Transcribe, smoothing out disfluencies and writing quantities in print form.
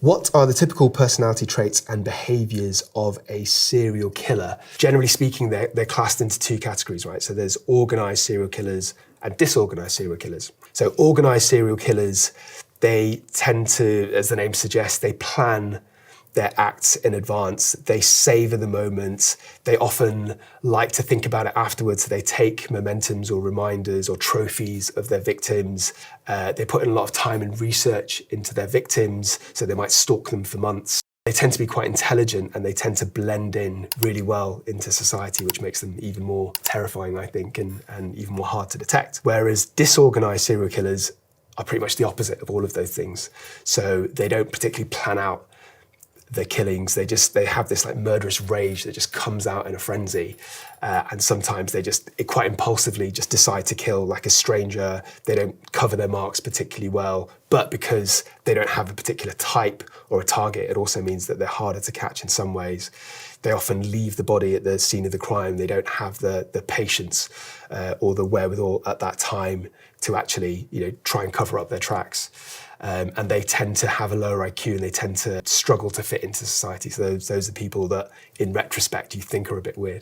What are the typical personality traits and behaviors of a serial killer? Generally speaking, they're classed into two categories, right? So there's organized serial killers and disorganized serial killers. So organized serial killers, they tend to, as the name suggests, they plan their acts in advance. They savor the moment. They often like to think about it afterwards. So they take mementos or reminders or trophies of their victims. They put in a lot of time and research into their victims, so they might stalk them for months. They tend to be quite intelligent and they tend to blend in really well into society, which makes them even more terrifying, I think, and even more hard to detect. Whereas disorganized serial killers are pretty much the opposite of all of those things. So they don't particularly plan out their killings. They have this like murderous rage that just comes out in a frenzy, and sometimes they just quite impulsively just decide to kill like a stranger. They don't cover their marks particularly well, but because they don't have a particular type or a target, it also means that they're harder to catch in some ways. They often leave the body at the scene of the crime. They don't have the patience or the wherewithal at that time to actually, try and cover up their tracks. And they tend to have a lower IQ and they tend to struggle to fit into society. So those are people that, in retrospect, you think are a bit weird.